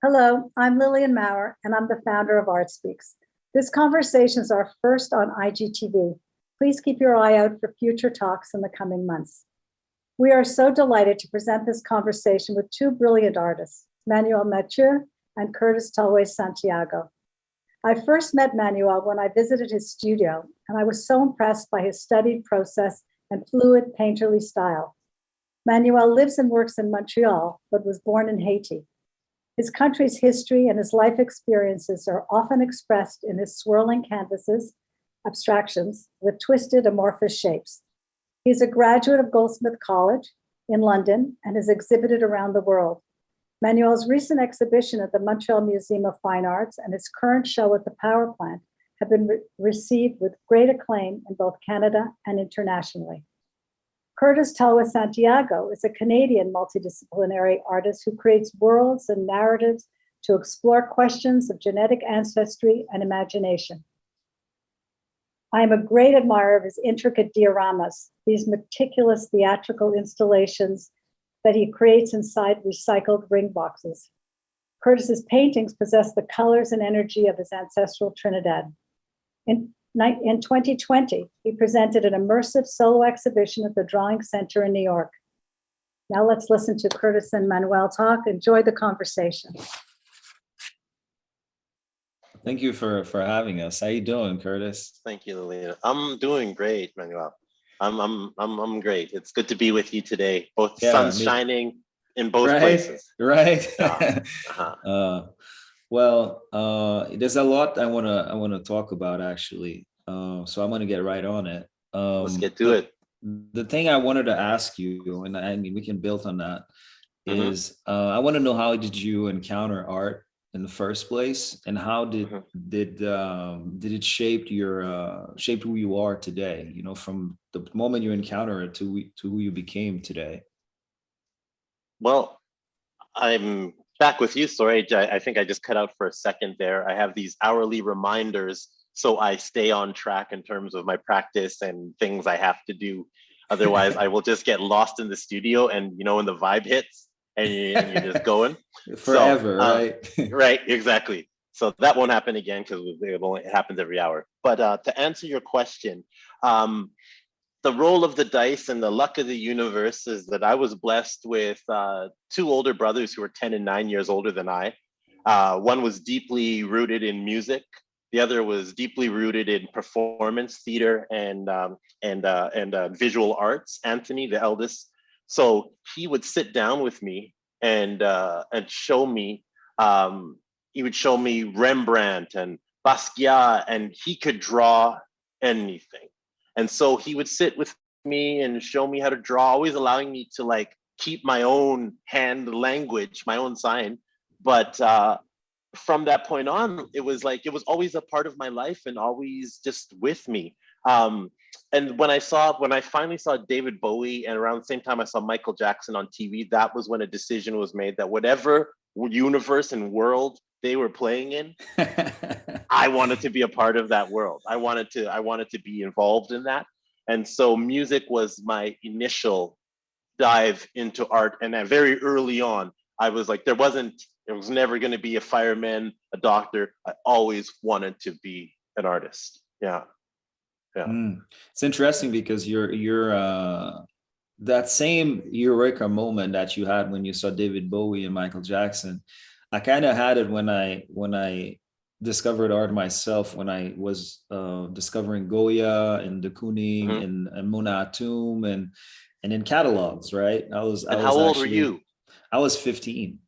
Hello, I'm Lillian Maurer, and I'm the founder of Art Speaks. This conversation is our first on IGTV. Please keep your eye out for future talks in the coming months. We are so delighted to present this conversation with two brilliant artists, Manuel Mathieu and Talwst Santiago. I first met Manuel when I visited his studio, and I was so impressed by his studied process and fluid painterly style. Manuel lives and works in Montreal, but was born in Haiti. His country's history and his life experiences are often expressed in his swirling canvases, abstractions with twisted amorphous shapes. He's a graduate of Goldsmiths College in London and has exhibited around the world. Manuel's recent exhibition at the Montreal Museum of Fine Arts and his current show at the Power Plant have been received with great acclaim in both Canada and internationally. Talwst Santiago is a Canadian multidisciplinary artist who creates worlds and narratives to explore questions of genetic ancestry and imagination. I am a great admirer of his intricate dioramas, these meticulous theatrical installations that he creates inside recycled ring boxes. Curtis's paintings possess the colors and energy of his ancestral Trinidad. In 2020, he presented an immersive solo exhibition at the Drawing Center in New York. Now let's listen to Curtis and Manuel talk. Enjoy the conversation. Thank you for having us. How you doing, Curtis? Thank you, Lillian. I'm doing great, Manuel. I'm great. It's good to be with you today. Both sun's shining in both places. Right. Uh-huh. Well, there's a lot I wanna talk about actually. So I'm gonna get right on it. Let's get to it. The thing I wanted to ask you, and I mean we can build on that, is I want to know, how did you encounter art in the first place, and how did it shape who you are today? You know, from the moment you encounter it to who you became today. Well, I'm back with you. Sorry, I think I just cut out for a second there. I have these hourly reminders, so I stay on track in terms of my practice and things I have to do. Otherwise, I will just get lost in the studio, and you know, when the vibe hits and you're just going forever, right? Right, exactly. So that won't happen again because it happens every hour. But to answer your question, the roll of the dice and the luck of the universe is that I was blessed with two older brothers who were 10 and 9 years older than I. One was deeply rooted in music. The other was deeply rooted in performance, theater, and visual arts. Anthony, the eldest. So he would sit down with me and show me. He would show me Rembrandt and Basquiat, and he could draw anything. And so he would sit with me and show me how to draw, always allowing me to like keep my own hand language, my own sign. But from that point on, it was always a part of my life and always just with me. And when I finally saw David Bowie, and around the same time I saw Michael Jackson on TV, that was when a decision was made that whatever universe and world they were playing in, I wanted to be a part of that world. I wanted to be involved in that. And so music was my initial dive into art. And then very early on, I was like, it was never going to be a fireman, a doctor. I always wanted to be an artist. Yeah. It's interesting because you're that same eureka moment that you had when you saw David Bowie and Michael Jackson. I kind of had it when I discovered art myself, when I was discovering Goya and de Kooning and Mona Atoom and in catalogs, right? How old were you? I was 15.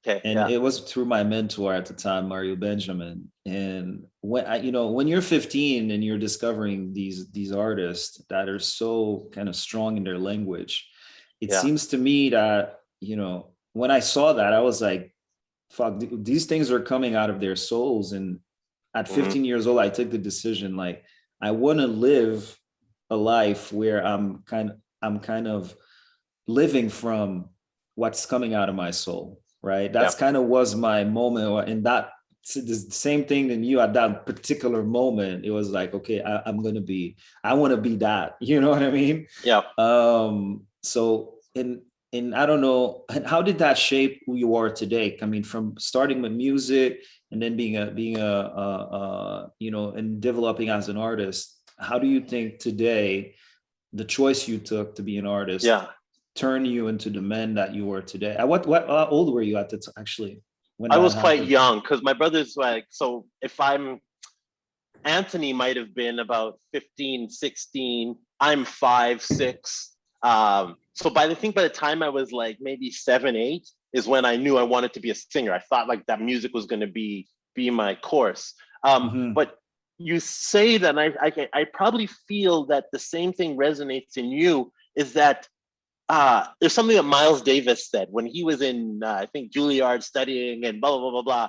Okay, and it was through my mentor at the time, Mario Benjamin. And when you're 15 and you're discovering these artists that are so kind of strong in their language, it seems to me that, when I saw that, I was like, fuck, these things are coming out of their souls. And at 15 years old, I took the decision, like, I want to live a life where I'm kind of living from what's coming out of my soul. Right. That's kind of was my moment. And that the same thing in you at that particular moment. It was like, okay, I want to be that, you know what I mean? Yeah. So and I don't know, how did that shape who you are today? I mean, from starting with music and then being a you know, and developing as an artist, how do you think today the choice you took to be an artist turn you into the man that you are today? What how old were you at the actually when I that was quite happened? young because my brother's like, so if Anthony might have been about 15, 16. I'm 5, 6. So by the time I was like maybe 7, 8 is when I knew I wanted to be a singer. I thought like that music was going to be my course. Mhm. But you say that, and I probably feel that the same thing resonates in you, is that there's something that Miles Davis said when he was in, I think, Juilliard studying and blah, blah, blah, blah, blah.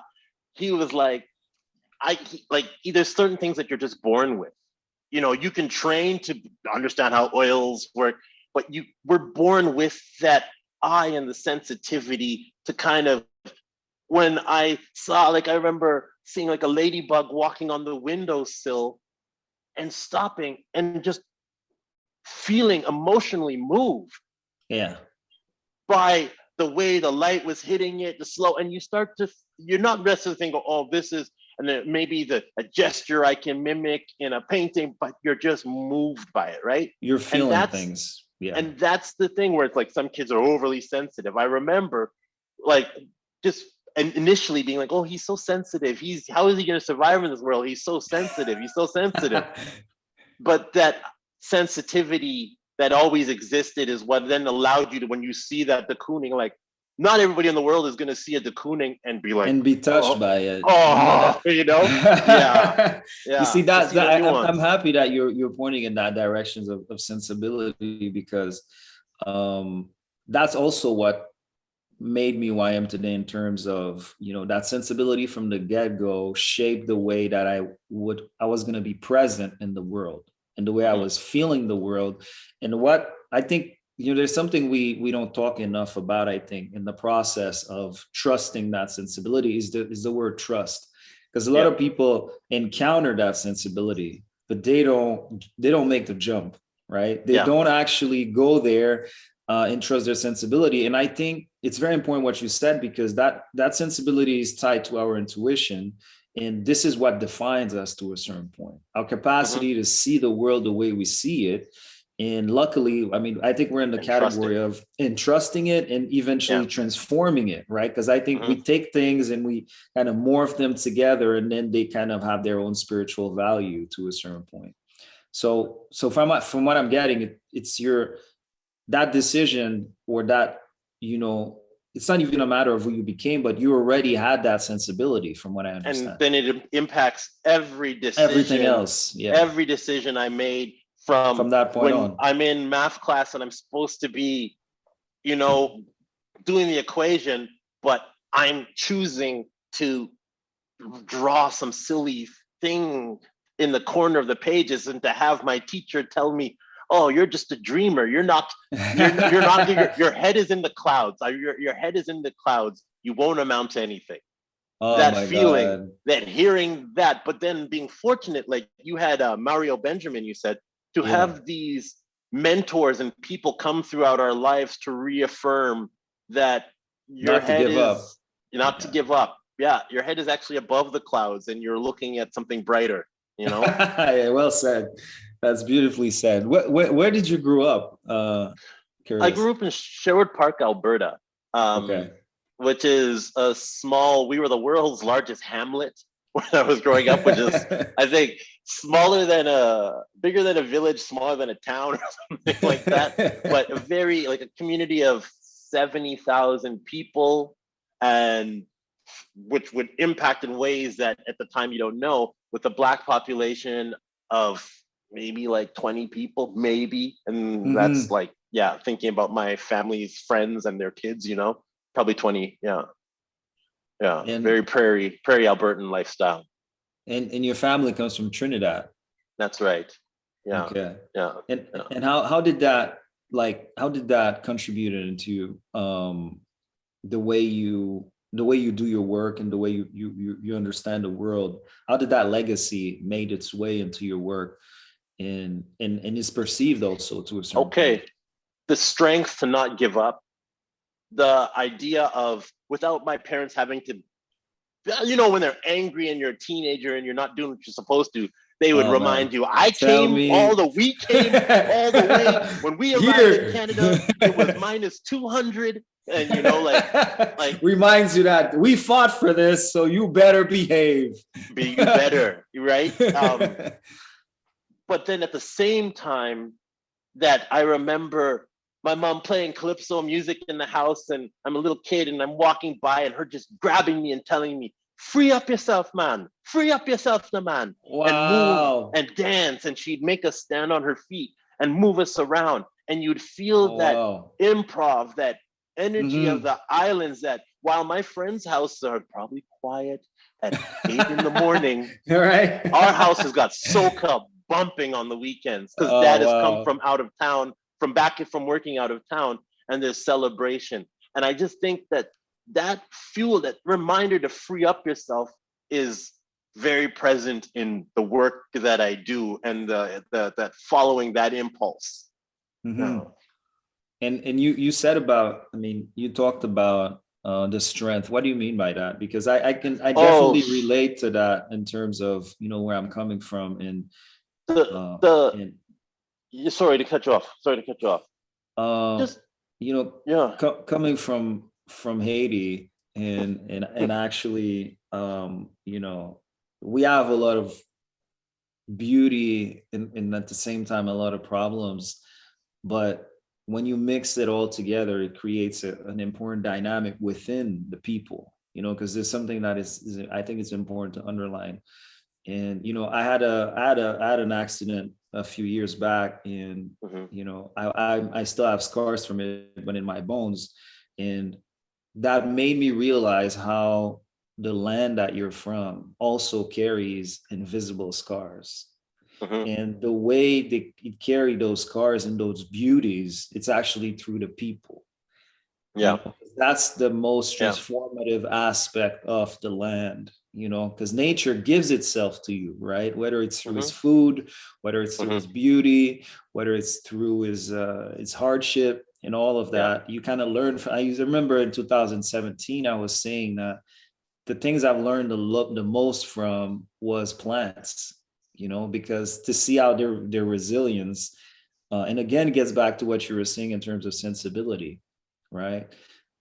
He was like, there's certain things that you're just born with. You know, you can train to understand how oils work, but we're born with that eye and the sensitivity to kind of, when I saw, like, I remember seeing like a ladybug walking on the windowsill and stopping and just feeling emotionally moved Yeah. by the way the light was hitting it, the slow, and you're not necessarily thinking, oh, this is, and then maybe a gesture I can mimic in a painting, but you're just moved by it, right? You're feeling things. Yeah. And that's the thing where it's like some kids are overly sensitive. I remember like just initially being like, oh, he's so sensitive. How is he going to survive in this world? He's so sensitive. He's so sensitive. But that sensitivity that always existed is what then allowed you to, when you see that de Kooning, like, not everybody in the world is going to see a de Kooning and be like, and be touched oh, by it. oh, you know? Yeah. Yeah. You see To see the I'm nuance. happy that you're pointing in that directions of sensibility, because that's also what made me who I am today, in terms of, you know, that sensibility from the get-go shaped the way that I was going to be present in the world, and the way I was feeling the world. And what I think, you know, there's something we don't talk enough about, I think, in the process of trusting that sensibility is the word trust. Because a lot of people encounter that sensibility, but they don't make the jump, right? They don't actually go there and trust their sensibility. And I think it's very important what you said, because that sensibility is tied to our intuition. And this is what defines us to a certain point, our capacity to see the world the way we see it. And luckily, I mean, I think we're in the category of entrusting it and eventually transforming it, right? Because I think we take things and we kind of morph them together, and then they kind of have their own spiritual value to a certain point. So from what I'm getting, it's that decision, or that, you know, it's not even a matter of who you became, but you already had that sensibility, from what I understand. And then it impacts every decision. Everything else, every decision I made from that point when on. I'm in math class and I'm supposed to be, you know, doing the equation, but I'm choosing to draw some silly thing in the corner of the pages, and to have my teacher tell me, oh, you're just a dreamer. You're not, your head is in the clouds. Your head is in the clouds. You won't amount to anything. Oh, that my feeling, God. that hearing that, but then being fortunate, like you had Mario Benjamin, you said, to have these mentors and people come throughout our lives to reaffirm that your head is not to give up. Yeah, your head is actually above the clouds and you're looking at something brighter, you know? Yeah, well said. That's beautifully said. Where did you grow up? I grew up in Sherwood Park, Alberta. Which is we were the world's largest hamlet when I was growing up, which is, I think, bigger than a village, smaller than a town, or something like that. But a community of 70,000 people, and which would impact in ways that at the time you don't know, with a Black population of maybe like 20 people, maybe. And that's like, thinking about my family's friends and their kids, you know. Probably 20, and very prairie Albertan lifestyle. And your family comes from Trinidad. That's right. Yeah. Okay. Yeah. And how did that contribute into the way you the way you do your work and the way you understand the world, how did that legacy made its way into your work and is perceived also to a certain Okay. point? The strength to not give up, the idea of without my parents having to, when they're angry and you're a teenager and you're not doing what you're supposed to, they would Oh man, remind you, tell me. we came all the way. When we arrived in Canada, it was minus 200. And like reminds you that we fought for this, so you better behave. Be better, right? But then at the same time, that I remember my mom playing calypso music in the house, and I'm a little kid and I'm walking by and her just grabbing me and telling me, free up yourself, man. Free up yourself, the man. Wow. And move and dance. And she'd make us stand on her feet and move us around. And you'd feel that improv, that energy of the islands, that while my friends' houses are probably quiet at 8 in the morning, all right, our house has got soca bumping on the weekends because dad has come from out of town, from working out of town, and there's celebration. And I just think that fuel, that reminder to free up yourself is very present in the work that I do, and that following that impulse. Mm-hmm. And you said about, you talked about the strength. What do you mean by that? Because I definitely relate to that in terms of, where I'm coming from. And sorry to cut you off. Just coming from Haiti and actually, we have a lot of beauty and at the same time a lot of problems, but when you mix it all together, it creates an important dynamic within the people, because there's something that is I think it's important to underline. And I had an accident a few years back, and I still have scars from it, but in my bones, and that made me realize how the land that you're from also carries invisible scars. And the way they carry those scars and those beauties, it's actually through the people. Yeah, that's the most transformative aspect of the land, because nature gives itself to you, right? Whether it's through its food, whether it's through its beauty, whether it's through its hardship and all of that. You kind of learn. I remember in 2017, I was saying that the things I've learned the most from was plants, because to see how their resilience, and again, it gets back to what you were saying in terms of sensibility, right?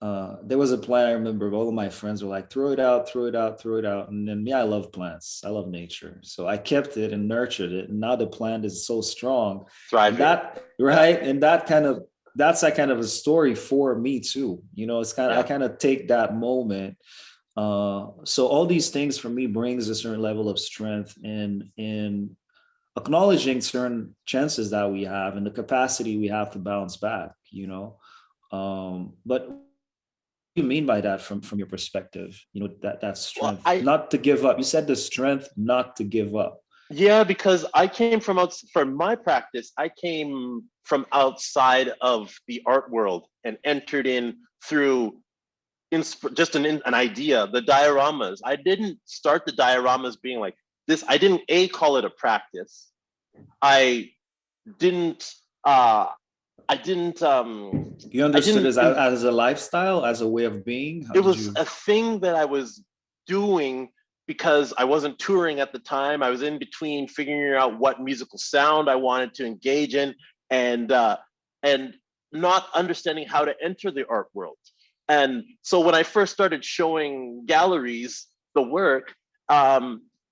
There was a plant I remember all of my friends were like, throw it out. And then I love plants. I love nature. So I kept it and nurtured it. And now the plant is so strong. Thriving. And that's kind of a story for me too. It's kind of, I kind of take that moment. So all these things for me brings a certain level of strength in acknowledging certain chances that we have and the capacity we have to bounce back, but what do you mean by that from your perspective? That strength, not to give up. You said the strength not to give up. Yeah, because I came from my practice, I came from outside of the art world and entered in through just an idea, the dioramas. I didn't start the dioramas being like this. I didn't call it a practice. I didn't. You understood it as a lifestyle, as a way of being? It was a thing that I was doing because I wasn't touring at the time. I was in between figuring out what musical sound I wanted to engage in, and not understanding how to enter the art world. And so when I first started showing galleries the work,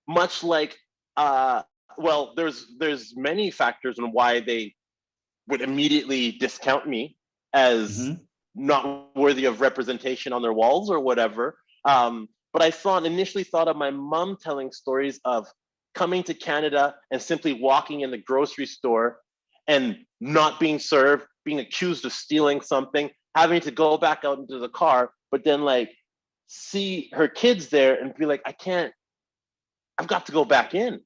much like there's many factors on why they would immediately discount me as not worthy of representation on their walls or whatever. But I initially thought of my mom telling stories of coming to Canada and simply walking in the grocery store and not being served, being accused of stealing something, having to go back out into the car, but then see her kids there and be like, I've got to go back in.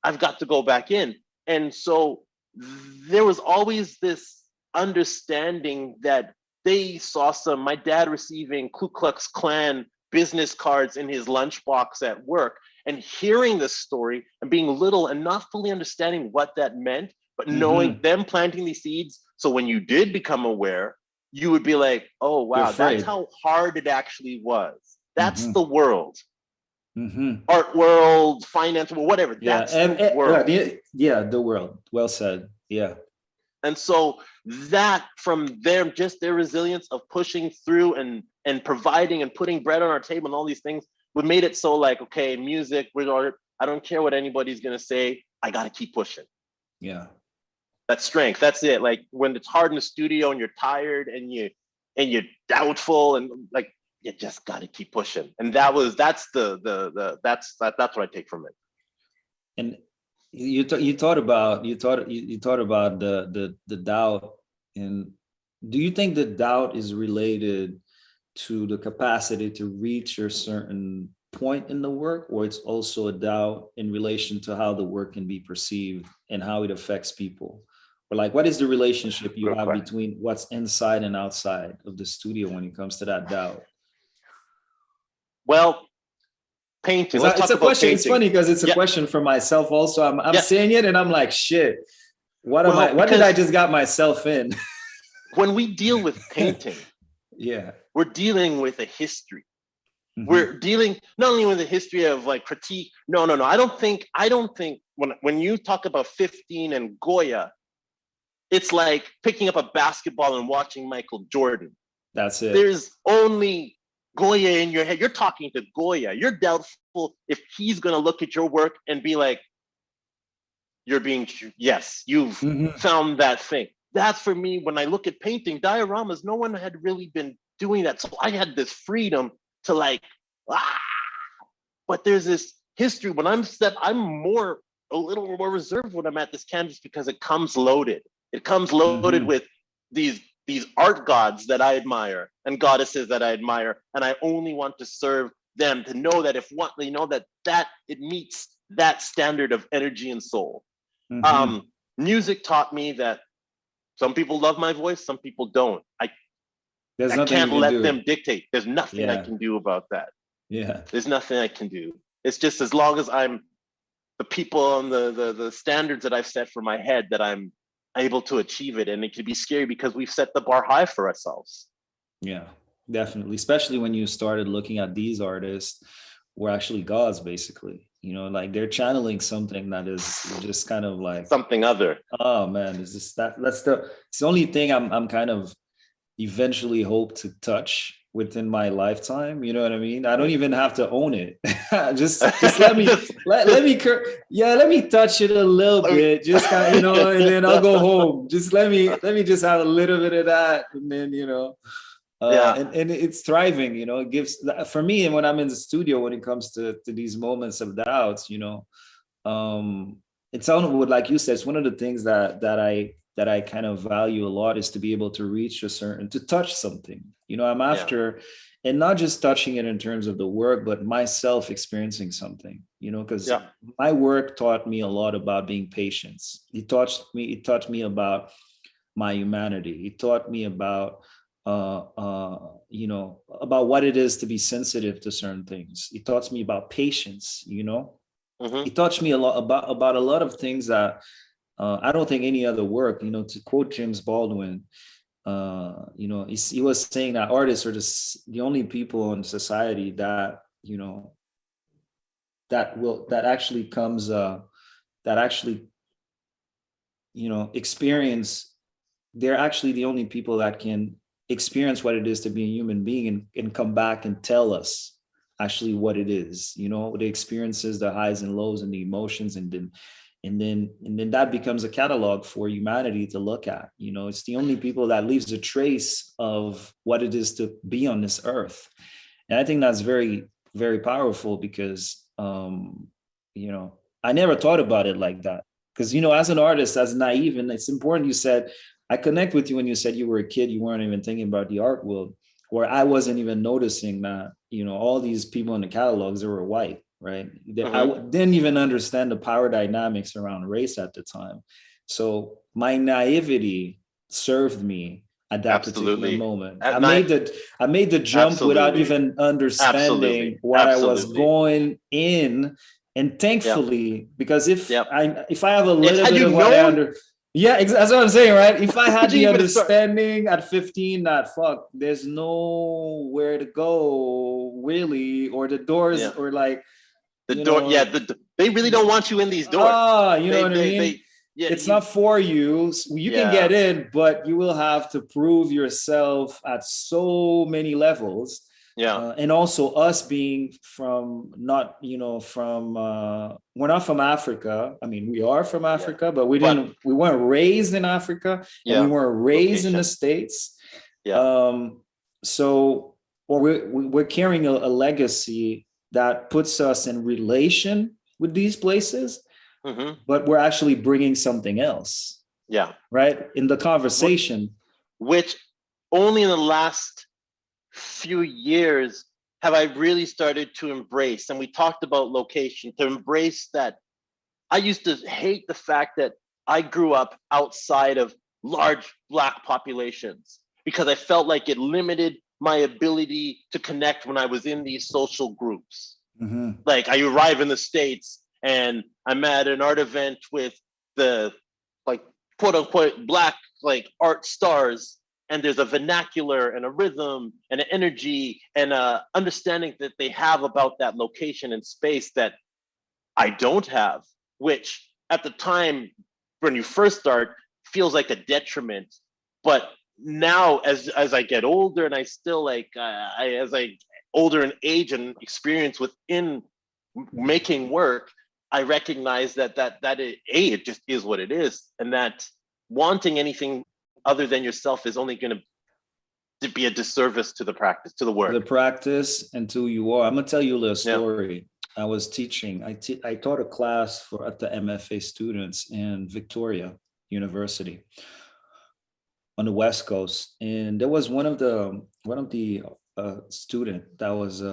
I've got to go back in. And so there was always this understanding that they saw my dad receiving Ku Klux Klan business cards in his lunchbox at work, and hearing this story and being little and not fully understanding what that meant, but knowing them planting these seeds. So when you did become aware, you would be like, oh, wow, that's how hard it actually was. That's the world. Art world, finance world, whatever. That's the world. The world. Well said. Yeah. And so that from there, just their resilience of pushing through and providing and putting bread on our table and all these things, we made it so like, okay, music, with art, I don't care what anybody's gonna say, I gotta keep pushing. Yeah. That's strength. That's it. Like when it's hard in the studio and you're tired and you're doubtful and like you just gotta keep pushing. And that's what I take from it. And you thought about the doubt, and do you think the doubt is related to the capacity to reach a certain point in the work, or it's also a doubt in relation to how the work can be perceived and how it affects people? Or like, what is the relationship you have between what's inside and outside of the studio when it comes to that doubt? Well, painting. It's a question. Painting. It's funny because it's a question for myself also. I'm saying it and I'm like, shit, what did I just got myself in? When we deal with painting, we're dealing with a history. We're dealing not only with a history of like critique. No. I don't think when you talk about 15 and Goya, it's like picking up a basketball and watching Michael Jordan. That's it. There's only Goya in your head. You're talking to Goya. You're doubtful if he's going to look at your work and be like, you've found that thing. That's for me, when I look at painting, dioramas, no one had really been doing that. So I had this freedom to like, but there's this history. When I'm a little more reserved when I'm at this canvas because it comes loaded. It comes loaded with these art gods that I admire and goddesses that I admire, and I only want to serve them, to know that that it meets that standard of energy and soul. Music taught me that some people love my voice, some people don't. I can't let them dictate. There's nothing I can do about that. Yeah. There's nothing I can do. It's just as long as I'm the people and the standards that I've set for my head, that I'm able to achieve it. And it can be scary because we've set the bar high for ourselves. Yeah, definitely. Especially when you started looking at these artists were actually gods, basically. Like they're channeling something that is just kind of like something other. Oh man, it's just it's the only thing I'm kind of eventually hope to touch within my lifetime. You know what I mean? I don't even have to own it. just let me let me touch it a little bit, just kind of, and then I'll go home. Just let me just have a little bit of that, and then and it's thriving. It gives, for me, and when I'm in the studio, when it comes to these moments of doubts, it's all, like you said, it's one of the things that I kind of value a lot, is to be able to reach to touch something. I'm after, and not just touching it in terms of the work, but myself experiencing something, because my work taught me a lot about being patient. It taught me about my humanity. It taught me about, about what it is to be sensitive to certain things. It taught me about patience, It taught me a lot about a lot of things that, I don't think any other work, to quote James Baldwin, he was saying that artists are the only people in society that, experience. They're actually the only people that can experience what it is to be a human being and come back and tell us actually what it is, the experiences, the highs and lows and the emotions, and then that becomes a catalog for humanity to look at. It's the only people that leaves a trace of what it is to be on this earth. And I think that's very, very powerful, because, I never thought about it like that. Because, as an artist, as naive, and it's important, you said, I connect with you when you said you were a kid, you weren't even thinking about the art world, where I wasn't even noticing that, all these people in the catalogs, they were white. Right. I didn't even understand the power dynamics around race at the time. So my naivety served me at that particular Absolutely. moment. At I made the jump without Absolutely. even understanding Absolutely. what I was Absolutely. going in. And thankfully, because if Yep. I have a little Had bit you of what I known, that's what I'm saying, right? If I had would you the even start? understanding at 15 that fuck, there's nowhere to go really, or the doors, Yeah. or like, The you door, know, yeah, they really don't want you in these doors. you know what I mean? Yeah, It's not for you. You can yeah, get in, but you will have to prove yourself at so many levels. yeah, And also us being from not, from we're not from Africa. I mean, we are from yeah. Africa, but But we weren't raised in Africa, and we yeah, weren't raised in the location. States. Yeah. So, or we're carrying a legacy that puts us in relation with these places, Hmm. but we're actually bringing something else, Yeah. right? In the conversation. Which only in the last few years have I really started to embrace. And we talked about location, to embrace that. I used to hate the fact that I grew up outside of large Black populations because I felt like it limited my ability to connect when I was in these social groups. Mm-hmm. Like I arrive in the States and I'm at an art event with the like quote unquote Black like art stars, and there's a vernacular and a rhythm and an energy and a understanding that they have about that location and space that I don't have, which at the time when you first start feels like a detriment. But now as I get older and I still as I older in age and experience within making work, I recognize it just is what it is, and that wanting anything other than yourself is only going to be a disservice to the practice, to the The work. practice and who you are. I'm gonna tell you a little Yeah. story. I was teaching. I taught a class at the MFA students in Victoria University on the West Coast, and there was one of the student that was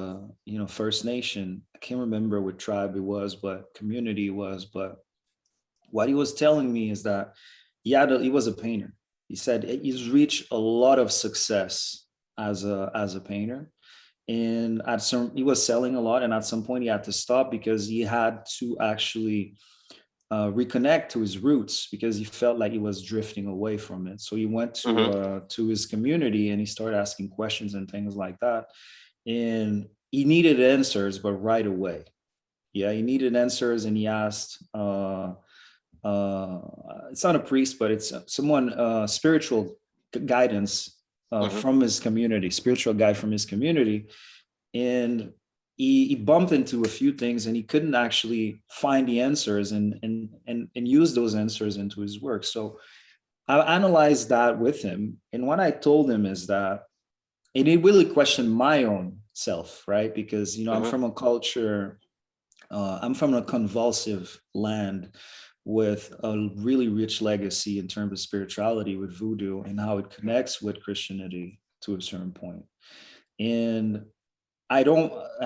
First Nation. I can't remember what tribe it was, but community it was. But what he was telling me is that he was a painter. He said he's reached a lot of success as a painter, and he was selling a lot, and at some point he had to stop because he had to actually reconnect to his roots because he felt like he was drifting away from it. So he went to his community and he started asking questions and things like that, and he needed answers, but right away. Yeah, he needed answers, and he asked. It's not a priest, but it's someone spiritual guidance from his community, spiritual guide from his community, and he bumped into a few things, and he couldn't actually find the answers and use those answers into his work. So I analyzed that with him, and what I told him is that, and he really questioned my own self, right? Because I'm from a culture. I'm from a convulsive land with a really rich legacy in terms of spirituality with voodoo and how it connects with Christianity to a certain point. And I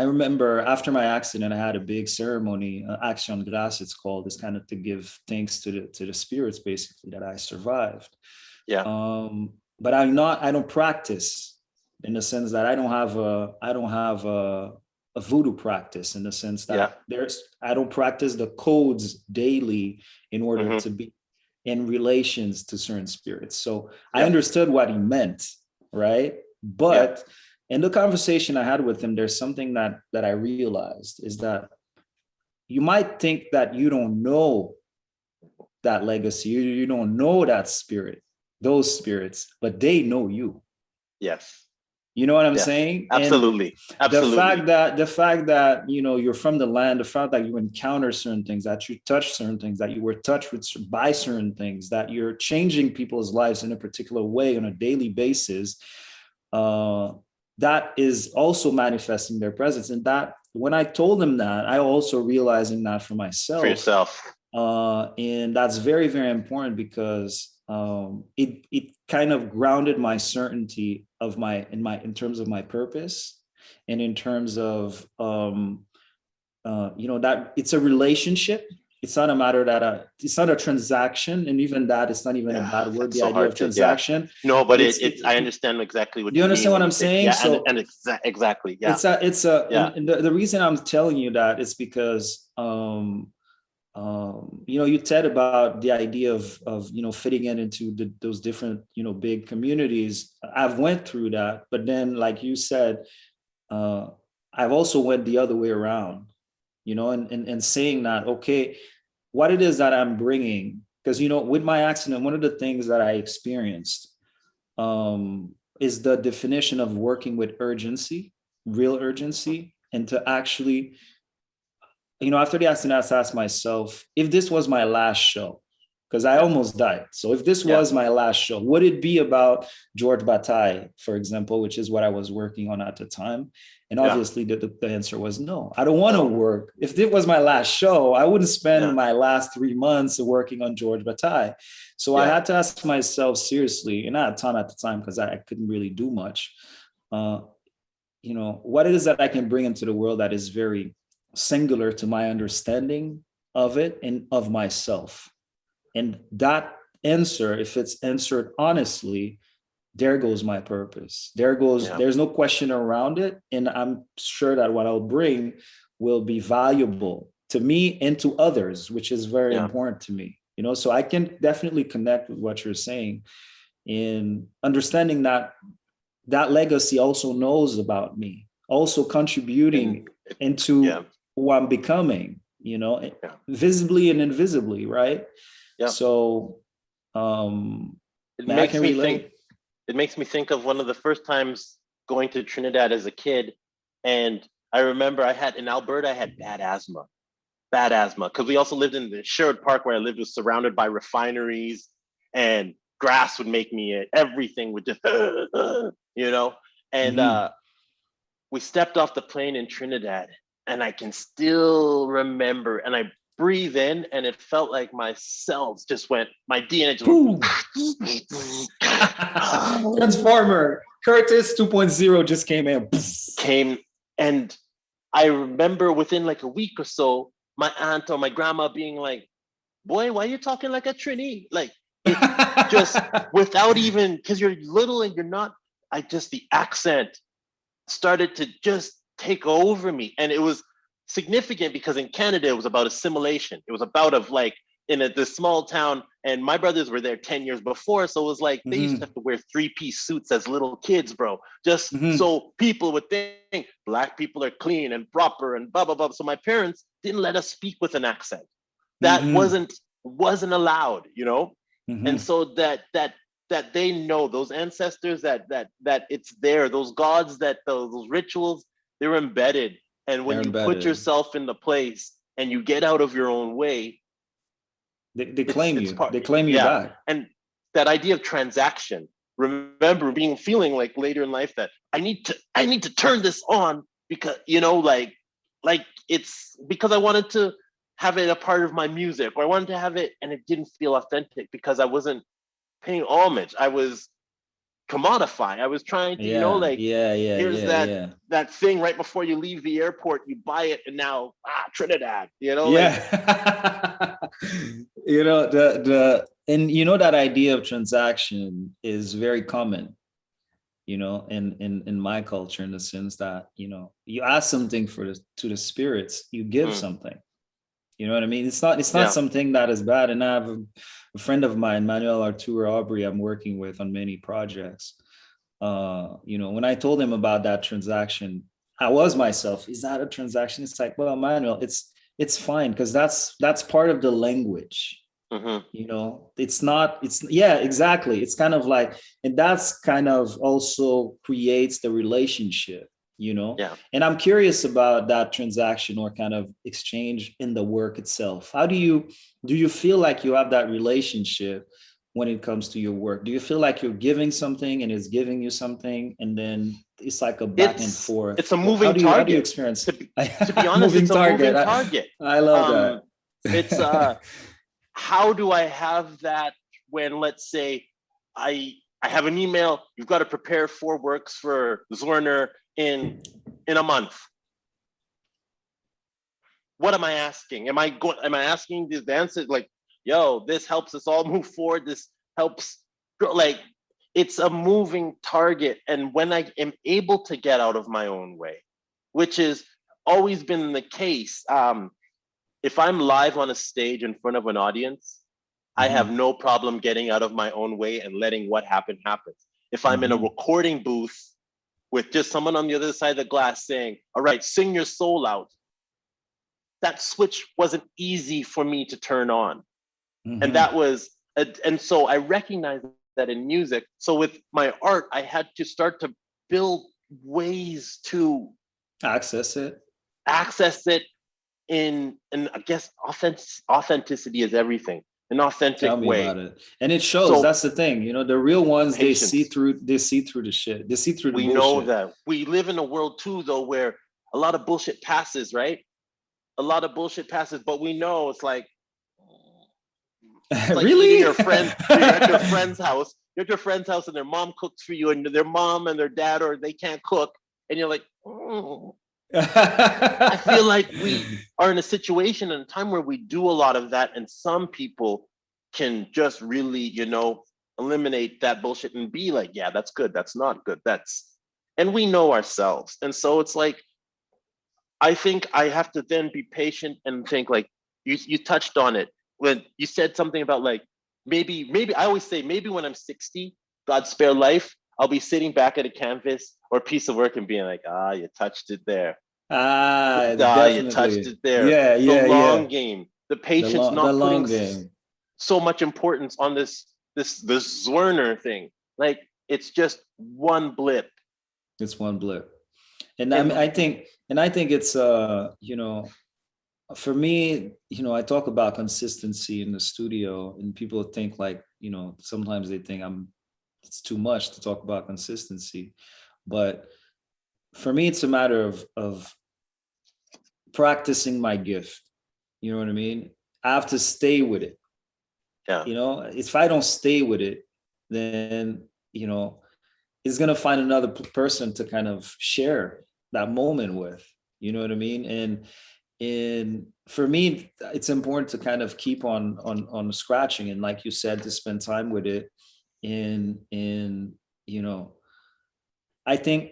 remember after my accident, I had a big ceremony, Action de Grâce, it's called. It's kind of to give thanks to the spirits, basically, that I survived. Yeah. But I don't practice in the sense that I don't have a voodoo practice, in the sense that I don't practice the codes daily in order to be in relations to certain spirits. So I understood what he meant, right? But in the conversation I had with him, there's something that I realized is that you might think that you don't know that legacy, you don't know that spirit, those spirits, but they know you. Yes. You know what I'm saying? Absolutely. And Absolutely. the fact that you're from the land, the fact that you encounter certain things, that you touch certain things, that you were touched with by certain things, that you're changing people's lives in a particular way on a daily basis, that is also manifesting their presence. And that when I told him that, I also realizing that for myself. For yourself. And that's very, very important because it kind of grounded my certainty of in terms of my purpose, and in terms of that it's a relationship. it's not a matter that it's not a transaction, and even that, it's not even a bad word. The idea of transaction. No, but I understand exactly what you you understand mean what I'm saying. Yeah, and exactly. Yeah, and the reason I'm telling you that is because you said about the idea of fitting in into those different big communities. I've went through that, but then like you said, I've also went the other way around, and saying that, okay, what it is that I'm bringing, because with my accident, one of the things that I experienced is the definition of working with urgency, real urgency, and to actually, after the accident, I asked myself, if this was my last show, because I almost died. So if this was my last show, would it be about George Bataille, for example, which is what I was working on at the time? And obviously the answer was no. I don't want to work. If it was my last show, I wouldn't spend my last 3 months working on George Bataille. So I had to ask myself seriously, and I had time at the time because I couldn't really do much. What it is that I can bring into the world that is very singular to my understanding of it and of myself. And that answer, if it's answered honestly, there goes my purpose. There's no question around it. And I'm sure that what I'll bring will be valuable to me and to others, which is very important to me. So I can definitely connect with what you're saying in understanding that legacy also knows about me, also contributing into who I'm becoming, visibly and invisibly, right? Yeah. So it makes me think of one of the first times going to Trinidad as a kid. And I remember in Alberta, I had bad asthma, because we also lived in the Sherwood Park where I lived, was surrounded by refineries, and grass would make me, everything would just, and we stepped off the plane in Trinidad, and I can still remember, and I breathe in, and it felt like my cells just went, my DNA just went. Transformer, Curtis 2.0 just came in. And I remember within like a week or so, my aunt or my grandma being like, boy, why are you talking like a Trini? Like, it just without even, because you're little and you're not, the accent started to just take over me. And it was significant because in Canada, it was about assimilation. It was about in this small town, and my brothers were there 10 years before. So it was like, they used to have to wear 3-piece suits as little kids, bro. Just so people would think Black people are clean and proper and blah, blah, blah. So my parents didn't let us speak with an accent. That wasn't allowed, And so that they know, those ancestors, that it's there, those gods, those rituals, they're embedded. And when you put yourself in the place and you get out of your own way, they claim you. They claim you back. And that idea of transaction. Remember feeling like later in life that I need to turn this on because it's because I wanted to have it a part of my music, or I wanted to have it, and it didn't feel authentic because I wasn't paying homage. I was commodifying. I was trying to, here's that thing right before you leave the airport, you buy it, and now Trinidad, that idea of transaction is very common, in my culture, in the sense that, you ask something to the spirits, you give something. You know what I mean? It's not something that is bad. And I have a friend of mine, Manuel Mathieu, I'm working with on many projects. When I told him about that transaction, I was myself, is that a transaction? It's like, well, Manuel, it's fine, because that's part of the language. Exactly. It's kind of like, and that's kind of also creates the relationship. And I'm curious about that transaction or kind of exchange in the work itself. How do you feel like you have that relationship when it comes to your work? Do you feel like you're giving something and it's giving you something, and then it's like a back and forth? It's a moving target. How do you experience it? To be honest, it's a moving target. I love that. It's how do I have that when, let's say, I have an email, you've got to prepare 4 works for Zorner in a month. what am I asking? Am I asking the answer like, yo, this helps us all move forward. This helps, like, it's a moving target. And when I am able to get out of my own way, which has always been the case, if I'm live on a stage in front of an audience, I have no problem getting out of my own way and letting what happen happen. If I'm in a recording booth with just someone on the other side of the glass saying, all right, sing your soul out, that switch wasn't easy for me to turn on. And that was, and so I recognized that in music. So with my art, I had to start to build ways to access it in, and I guess authenticity is everything. An authentic Tell me way. about it. And it shows. So, that's the thing. You know, the real ones, patience. They see through the shit. They see through the bullshit. We know that. We live in a world too, though, where a lot of bullshit passes, right? A lot of bullshit passes, but we know it's like really? Your friend, you're at your friend's house. You're at your friend's house, and their mom cooks for you, and their mom and their dad, or they can't cook, and you're like, oh. I feel like we are in a situation and a time where we do a lot of that, and some people can just really, you know, eliminate that bullshit and be like, yeah, that's good, that's not good, and we know ourselves. And so it's like, I think I have to then be patient and think, like, you touched on it when you said something about like, maybe I always say, maybe when I'm 60, God spare life, I'll be sitting back at a canvas or piece of work and being like, you touched it there. You touched it there. Yeah, the long game, the patience, not putting game. So much importance on this Zwirner thing. Like, it's just one blip. It's one blip. And I think it's you know, for me, you know, I talk about consistency in the studio, and people think like, you know, sometimes they think it's too much to talk about consistency. But for me, it's a matter of practicing my gift. You know what I mean? I have to stay with it. Yeah. You know, if I don't stay with it, then, you know, it's going to find another person to kind of share that moment with. You know what I mean? And for me, it's important to kind of keep on scratching, and like you said, to spend time with it. And you know, I think,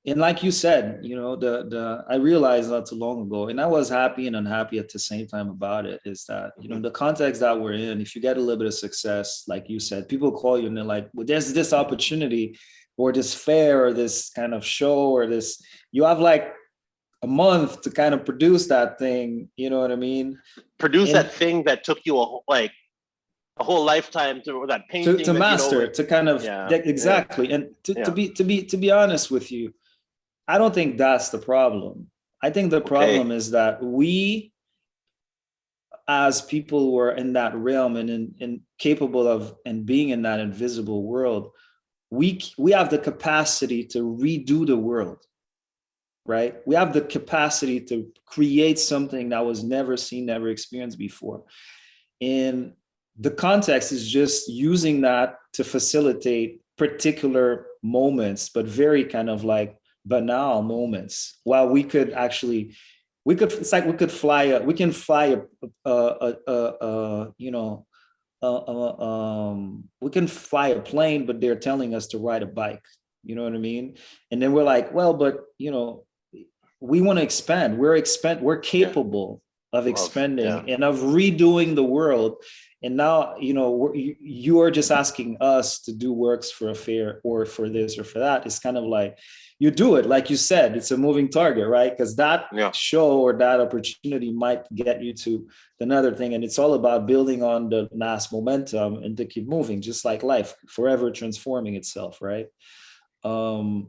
and like you said, you know, I realized not too long ago, and I was happy and unhappy at the same time about it, is that, you know, the context that we're in, if you get a little bit of success, like you said, people call you and they're like, well, there's this opportunity or this fair or this kind of show or this, you have like a month to kind of produce that thing. You know what I mean? That thing that took you a whole lifetime to, that painting to master, you know, to kind of, exactly. And to be honest with you, I don't think that's the problem. I think the problem is that we, as people who are in that realm and capable of and being in that invisible world, we have the capacity to redo the world, right? We have the capacity to create something that was never seen, never experienced before. And the context is just using that to facilitate particular moments, but very kind of like banal moments. While we could actually, it's like we can fly we can fly a plane, but they're telling us to ride a bike. You know what I mean? And then we're like, well, but you know, we want to expand. We're capable of expanding and of redoing the world. And now, you know, you are just asking us to do works for a fair or for this or for that. It's kind of like, you do it, like you said, it's a moving target, right? Because that show or that opportunity might get you to another thing. And it's all about building on the mass momentum and to keep moving, just like life, forever transforming itself, right? You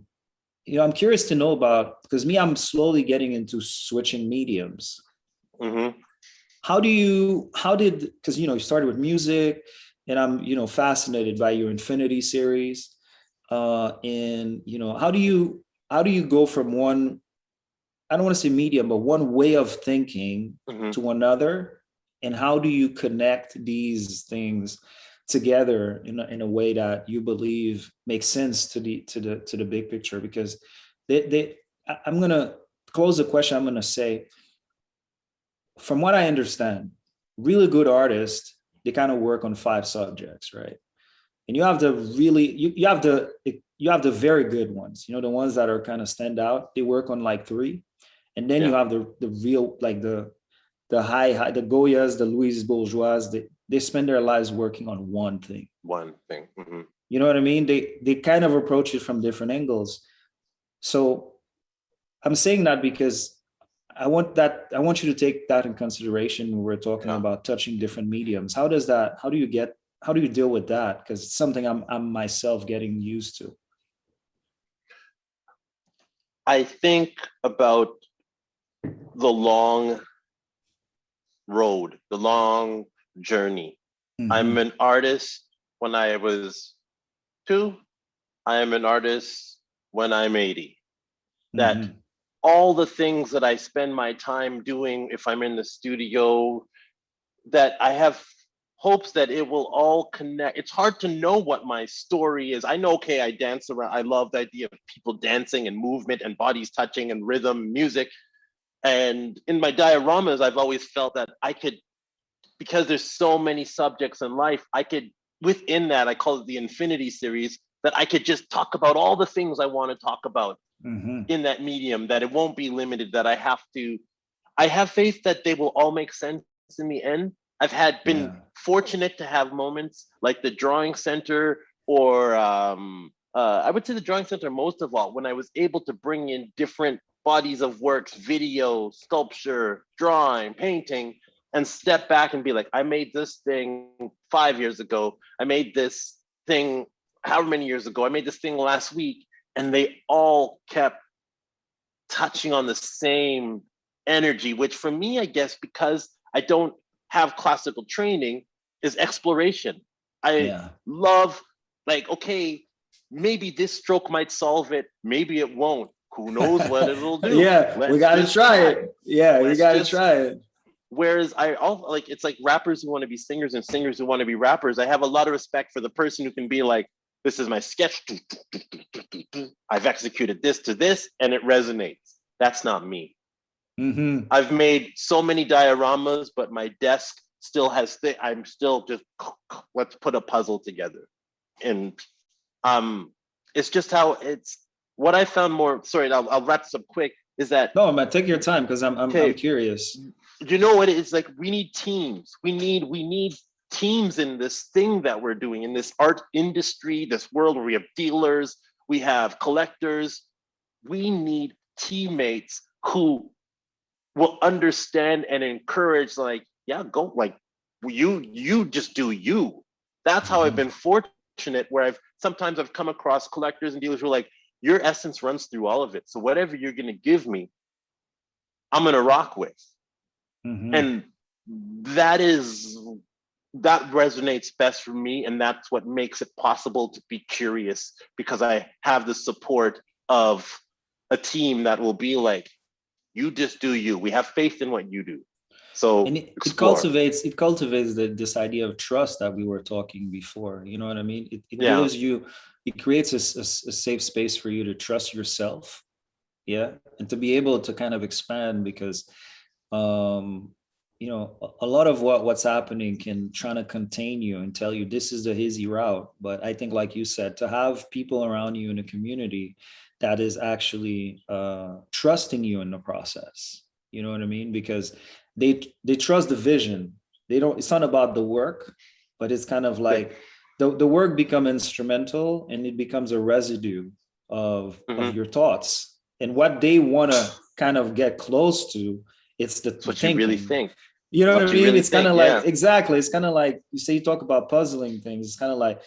know, I'm curious to know about, because I'm slowly getting into switching mediums. Mm-hmm. Because, you know, you started with music, and I'm, you know, fascinated by your Infinity series. And, you know, how do you go from one, I don't want to say medium, but one way of thinking to another? And how do you connect these things together in a way that you believe makes sense to the big picture? Because I'm going to close the question. I'm going to say, from what I understand, really good artists, they kind of work on 5 subjects, right? And you have the really, you have the very good ones, you know, the ones that are kind of stand out. They work on like 3. And then you have the real, like the high, the Goyas, the Louise Bourgeois, they spend their lives working on one thing. One thing. Mm-hmm. You know what I mean? They kind of approach it from different angles. So I'm saying that because I want you to take that in consideration when we're talking about touching different mediums. How do you deal with that? Because it's something I'm myself getting used to. I think about the long road, the long journey. Mm-hmm. I'm an artist when I was 2. I am an artist when I'm 80. That all the things that I spend my time doing, if I'm in the studio, that I have hopes that it will all connect. It's hard to know what my story is. I know, okay, I dance around. I love the idea of people dancing and movement and bodies touching and rhythm, music. And in my dioramas, I've always felt that I could, because there's so many subjects in life, I could, within that, I call it the Infinity series, that I could just talk about all the things I want to talk about in that medium, that it won't be limited, that I have faith that they will all make sense in the end. I've been fortunate to have moments like the Drawing Center, or I would say the Drawing Center most of all, when I was able to bring in different bodies of works, video, sculpture, drawing, painting, and step back and be like, I made this thing 5 years ago. I made this thing however many years ago. I made this thing last week. And they all kept touching on the same energy, which for me, I guess, because I don't have classical training, is exploration. I love, like, okay, maybe this stroke might solve it. Maybe it won't. Who knows what it'll do? We got to try it. Yeah, we got to try it. Whereas it's like rappers who want to be singers and singers who want to be rappers. I have a lot of respect for the person who can be like, this is my sketch. I've executed this to this, and it resonates. That's not me. I've made so many dioramas, but my desk still has I'm still just, let's put a puzzle together. And it's just how it's, what I found more, sorry, I'll wrap this up quick, is that. No, man, take your time, because I'm curious. You know what it is? Like, we need teams. We need teams in this thing that we're doing, in this art industry, this world where we have dealers, we have collectors. We need teammates who will understand and encourage, like, yeah, go, like, you just do you. That's how I've been fortunate, where sometimes I've come across collectors and dealers who are like, your essence runs through all of it. So whatever you're going to give me, I'm going to rock with. And that resonates best for me. And that's what makes it possible to be curious, because I have the support of a team that will be like, you just do you. We have faith in what you do. So and it cultivates this idea of trust that we were talking before. You know what I mean? It gives you, it creates a safe space for you to trust yourself. Yeah. And to be able to kind of expand, because you know, a lot of what's happening can try to contain you and tell you this is the easy route. But I think, like you said, to have people around you in a community that is actually trusting you in the process, you know what I mean? Because they trust the vision. It's not about the work, but it's kind of like the work become instrumental, and it becomes a residue of your thoughts. And what they want to kind of get close to, it's the what thinking. You really think. You know what I mean? Really, it's kind of like, exactly. It's kind of like, you say, you talk about puzzling things. It's kind of like,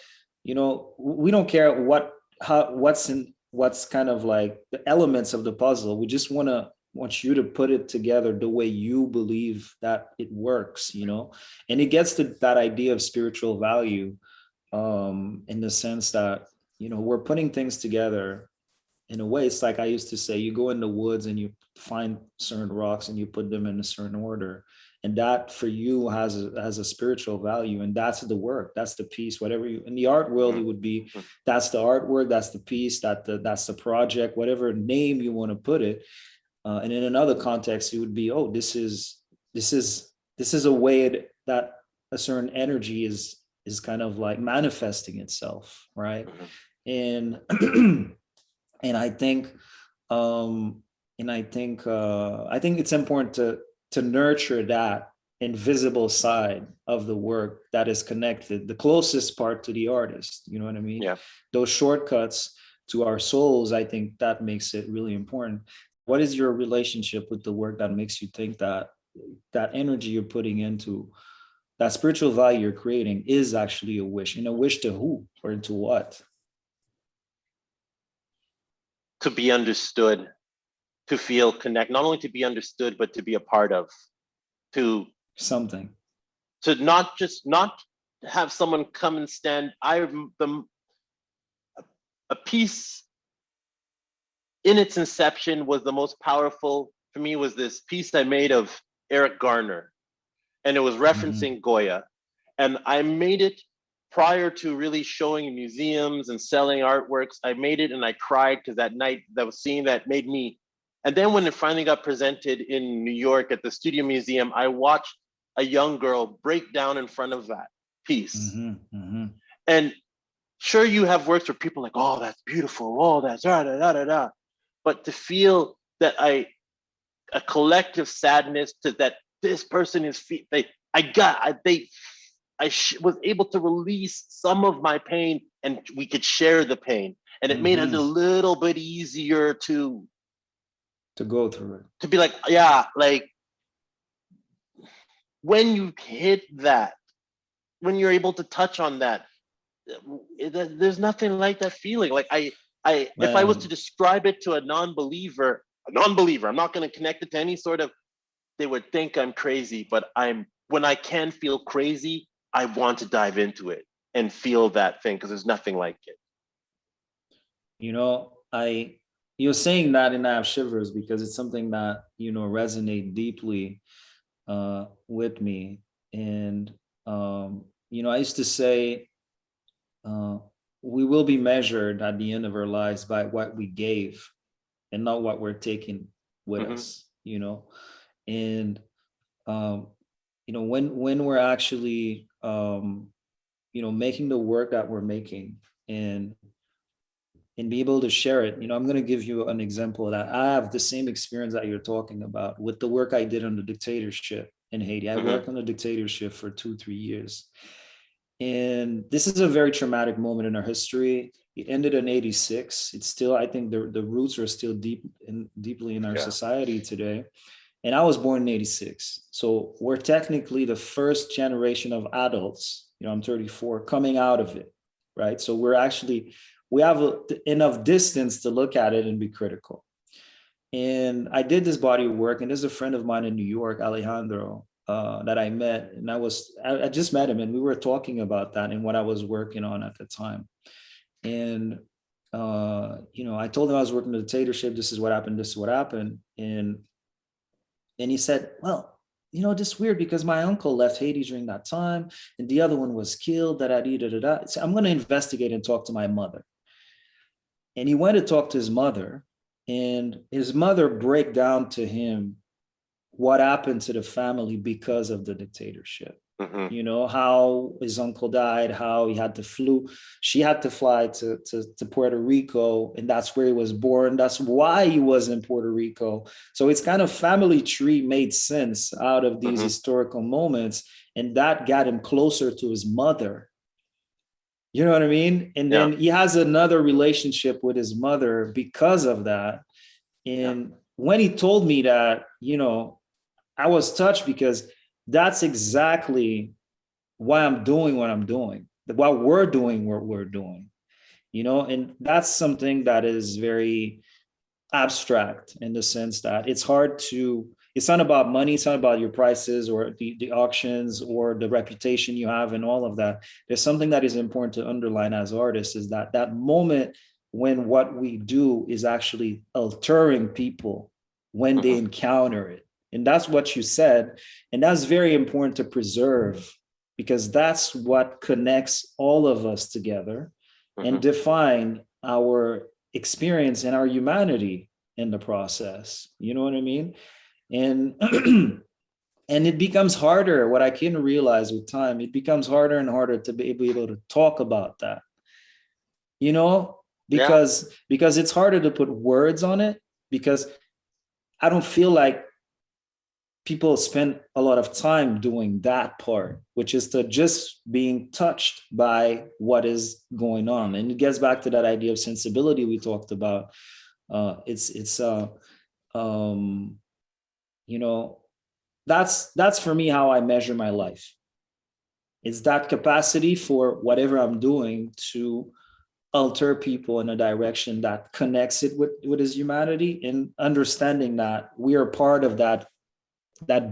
you know, we don't care what's kind of like the elements of the puzzle. We just want you to put it together the way you believe that it works, you know? And it gets to that idea of spiritual value, in the sense that, you know, we're putting things together in a way. It's like I used to say, you go in the woods and you find certain rocks and you put them in a certain order. And that for you has a spiritual value. And that's the work, that's the piece, whatever you, in the art world, it would be, that's the artwork, that's the piece, that's the project, whatever name you want to put it. And in another context, it would be, oh, this is this is a way that a certain energy is kind of like manifesting itself, right? And and I think I think it's important to nurture that invisible side of the work that is connected, the closest part to the artist. You know what I mean? Yeah. Those shortcuts to our souls, I think that makes it really important. What is your relationship with the work that makes you think that that energy you're putting into that spiritual value you're creating is actually a wish, and a wish to who or into what? To be understood, to feel connect, not only to be understood, but to be a part of, to Something. to not have someone come and stand. A piece in its inception was the most powerful for me, was this piece I made of Eric Garner, and it was referencing Goya. And I made it prior to really showing in museums and selling artworks. I made it and I cried because that night, that was seeing that made me. And then when it finally got presented in New York at the Studio Museum, I watched a young girl break down in front of that piece. And sure, you have works where people are like, oh, that's beautiful, oh, that's da da da da da. But to feel that a collective sadness to that this person is, was able to release some of my pain, and we could share the pain, and it made it a little bit easier to go through it, to be like, yeah, like when you hit that, when you're able to touch on that, there's nothing like that feeling. Like if I was to describe it to a non-believer, I'm not going to connect it to any sort of, they would think I'm crazy, but when I can feel crazy, I want to dive into it and feel that thing, because there's nothing like it. You know, you're saying that and I have shivers because it's something that, you know, resonate deeply with me. And, you know, I used to say, we will be measured at the end of our lives by what we gave and not what we're taking with us, you know. And you know, when we're actually you know, making the work that we're making and be able to share it. You know, I'm going to give you an example of that. I have the same experience that you're talking about with the work I did on the dictatorship in Haiti. I worked on the dictatorship for 2-3 years. And this is a very traumatic moment in our history. It ended in 86. It's still, I think the roots are still deeply in our society today. And I was born in 86. So we're technically the first generation of adults, you know, I'm 34, coming out of it, right? So we have enough distance to look at it and be critical. And I did this body of work, and there's a friend of mine in New York, Alejandro, that I met, and I just met him, and we were talking about that and what I was working on at the time. And you know, I told him I was working the dictatorship. This is what happened, and he said, well, you know, this is weird because my uncle left Haiti during that time, and the other one was killed. So I'm going to investigate and talk to my mother. And he went to talk to his mother, and his mother broke down to him what happened to the family because of the dictatorship. You know, how his uncle died, how he had to she had to fly to Puerto Rico, and that's where he was born. That's why he was in Puerto Rico. So it's kind of family tree made sense out of these historical moments, and that got him closer to his mother. You know what I mean? And then he has another relationship with his mother because of that. And when he told me that, you know, I was touched because that's exactly why I'm doing what I'm doing, why we're doing what we're doing, you know, and that's something that is very abstract in the sense that it's not about money, it's not about your prices or the auctions or the reputation you have and all of that. There's something that is important to underline as artists, is that moment when what we do is actually altering people when they encounter it. And that's what you said. And that's very important to preserve, because that's what connects all of us together and define our experience and our humanity in the process. You know what I mean? And And it becomes harder. What I can realize with time, it becomes harder and harder to be able to talk about that, you know, Yeah. because it's harder to put words on it, because I don't feel like people spend a lot of time doing that part, which is to just being touched by what is going on. And it gets back to that idea of sensibility we talked about. Um, you know, that's for me how I measure my life. It's that capacity for whatever I'm doing to alter people in a direction that connects it with his humanity, and understanding that we are part of that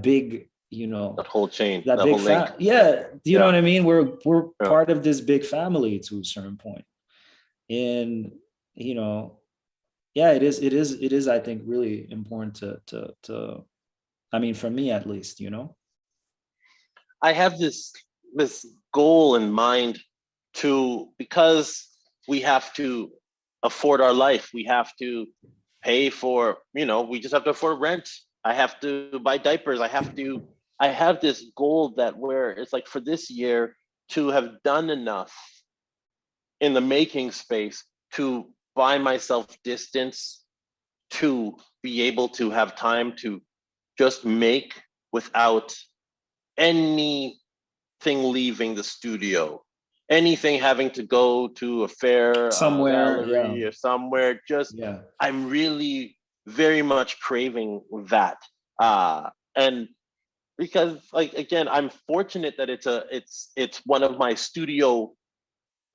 big, That whole chain, that that big whole link. yeah, you know Yeah. what I mean? We're Yeah. part of this big family to a certain point. And you know, yeah, it is I think really important to I mean, for me at least, you know. I have this goal in mind to, because we have to afford our life, we have to pay for, we just have to afford rent. I have to buy diapers. I have this goal that where it's like for this year to have done enough in the making space to buy myself distance, to be able to have time to just make without anything leaving the studio, anything having to go to a fair, Somewhere, yeah. gallery or somewhere. Just, Yeah. I'm really very much craving that. And because, like, again, I'm fortunate that it's one of my studio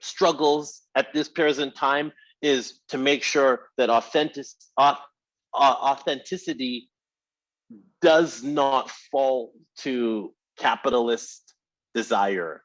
struggles at this present time, is to make sure that authenticity does not fall to capitalist desire,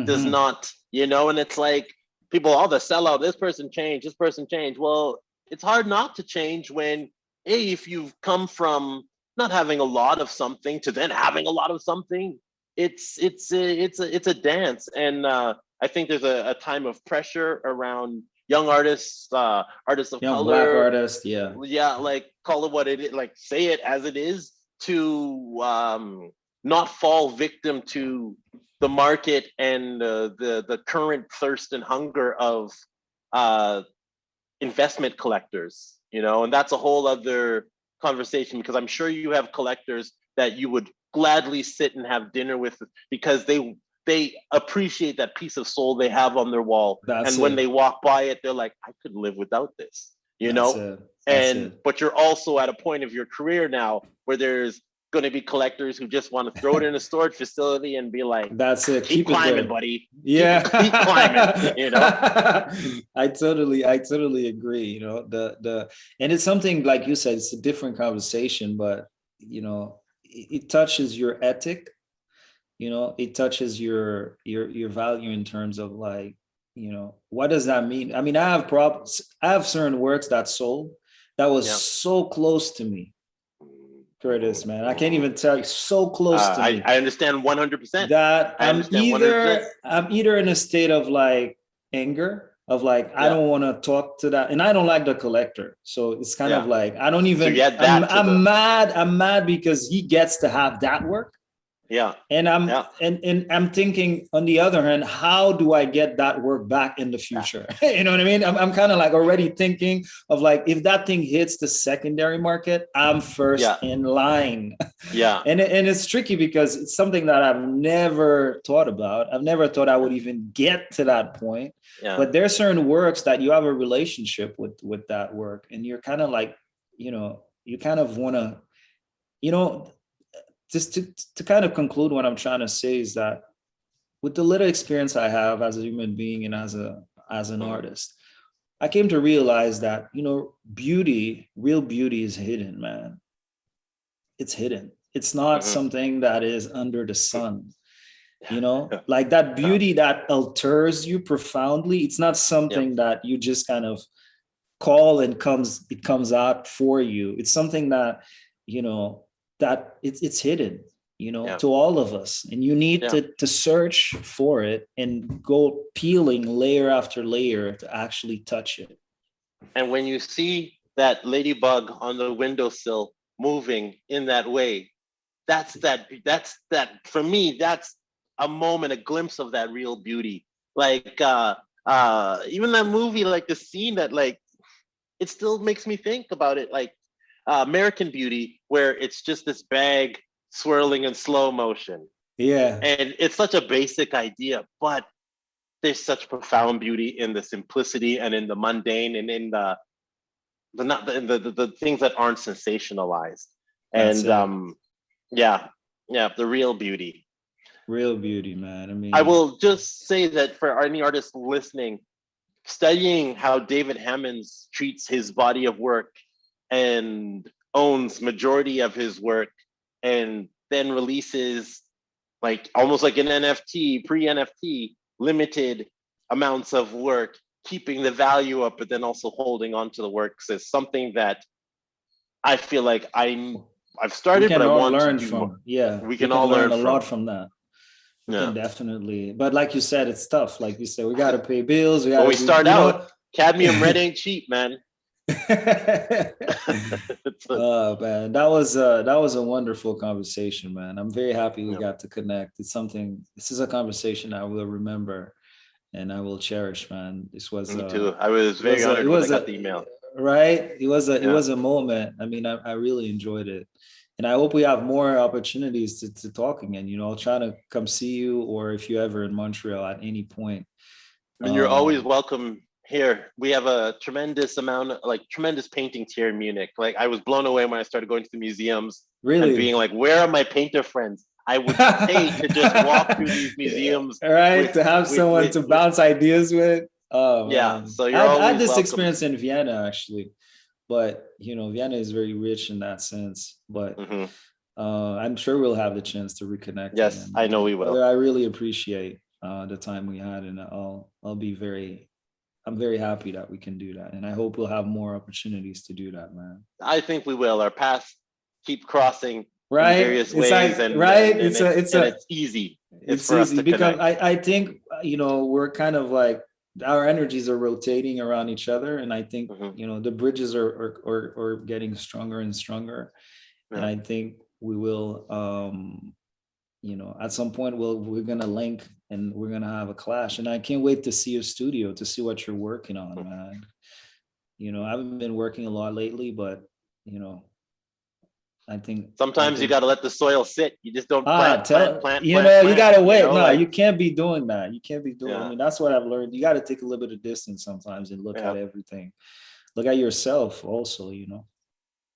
does Mhm. not, and it's like people, all the sellout, this person changed, this person changed. Well, it's hard not to change when, hey, if you've come from not having a lot of something to then having a lot of something, it's a dance. And I think there's a time of pressure around young artists, artists of Young black color. artist, yeah. Yeah, like, call it what it is, like, say it as it is, to not fall victim to the market and the current thirst and hunger of uh, investment collectors, and that's a whole other conversation, because I'm sure you have collectors that you would gladly sit and have dinner with, because they appreciate that piece of soul they have on their wall. That's And when it. they walk by it, they're like, I couldn't live without this, That's it. That's and it. but you're also at a point of your career now where there's going to be collectors who just want to throw it in a storage facility and be like, That's it. keep Keep it climbing, there. buddy. Yeah. Keep climbing, I totally agree. And it's something like you said, it's a different conversation, but it touches your ethic, it touches your value in terms of, like, what does that mean? I mean, I have certain works that sold that was so close to me, Curtis, man. I can't even tell you, so close to me. I understand 100%. That I understand 100%. I'm either in a state of like anger, of like, I don't want to talk to that, and I don't like the collector, so it's kind of like, I don't even, so I'm mad because he gets to have that work. Yeah. And I'm thinking, on the other hand, how do I get that work back in the future? You know what I mean? I'm kind of like already thinking of, like, if that thing hits the secondary market, I'm first in line. Yeah. And it's tricky because it's something that I've never thought about. I've never thought I would even get to that point. Yeah. But there's certain works that you have a relationship with that work, and you're kind of like, you kind of want to, just to kind of conclude, what I'm trying to say is that, with the little experience I have as a human being and as an artist, I came to realize that, real beauty is hidden, man. It's hidden. It's not something that is under the sun, like that beauty that alters you profoundly. It's not something that you just kind of call and it comes out for you. It's something that, that it's hidden, to all of us, and you need to search for it and go peeling layer after layer to actually touch it. And when you see that ladybug on the windowsill moving in that way, that's that for me, that's a moment, a glimpse of that real beauty. Like even that movie, like the scene that like it still makes me think about it, like American Beauty, where it's just this bag swirling in slow motion. Yeah. And it's such a basic idea, but there's such profound beauty in the simplicity and in the mundane and in the things that aren't sensationalized. And yeah, the real beauty. Real beauty, man. I mean, I will just say that for any artists listening, studying how David Hammonds treats his body of work and owns majority of his work and then releases like almost like an NFT, pre-NFT, limited amounts of work, keeping the value up, but then also holding on to the works is something that I feel like I've started, but I want learn to do from. more. Yeah, We can all learn a lot from that. We Yeah. can definitely, but like you said, it's tough. Like you said, we got to pay bills. We got When we start out, cadmium red ain't cheap, man. Oh man, that was a wonderful conversation, man. I'm very happy we got to connect. It's something. This is a conversation I will remember and I will cherish, man. This was me too. I was very honored when I got the email. Right? It was a moment. I mean, I really enjoyed it. And I hope we have more opportunities to talk again. You know, I'll try to come see you, or if you're ever in Montreal at any point. I mean, you're always welcome here. We have a tremendous paintings here in Munich. Like I was blown away when I started going to the museums. Really? And being like, where are my painter friends? I would pay to just walk through these museums. Right, to have someone to bounce ideas with. Oh, yeah. man. So you're I had this welcome. experience in Vienna actually, but you know, Vienna is very rich in that sense. But I'm sure we'll have the chance to reconnect. Yes, again. I know we will. I really appreciate the time we had, and I'm very happy that we can do that, and I hope we'll have more opportunities to do that, man. I think we will. Our paths keep crossing in Right, various ways, it's easy. It's easy because I think you know we're kind of like our energies are rotating around each other, and I think you know the bridges are getting stronger and stronger, and I think we will you know at some point we're gonna link and we're gonna have a clash, and I can't wait to see your studio, to see what you're working on, man. You know, I haven't been working a lot lately, but you know, I think sometimes you got to let the soil sit. You just don't plant. You got to wait. You know, no, you can't be doing that. You can't be doing. I mean, that's what I've learned. You got to take a little bit of distance sometimes and look at everything. Look at yourself also. You know,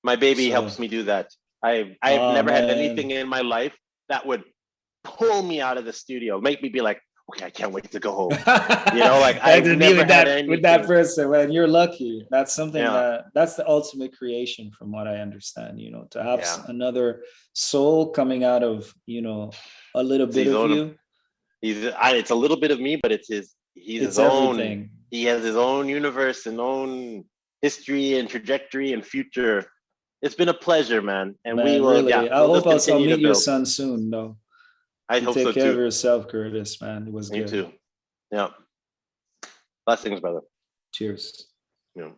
my baby helps me do that. I've never had anything in my life that would pull me out of the studio, make me be like, okay, I can't wait to go home. You know, like I've never had anything with that person. Man, you're lucky. That's something that's the ultimate creation, from what I understand. You know, to have another soul coming out of a little bit of you. It's a little bit of me, but it's his. He's his own. Everything. He has his own universe and own history and trajectory and future. It's been a pleasure, man. And we will. Really, I hope I'll meet your son soon, though. I hope so too. Take care of yourself, Curtis, man. It was good. You too. Yeah. Blessings, brother. Cheers. Yeah.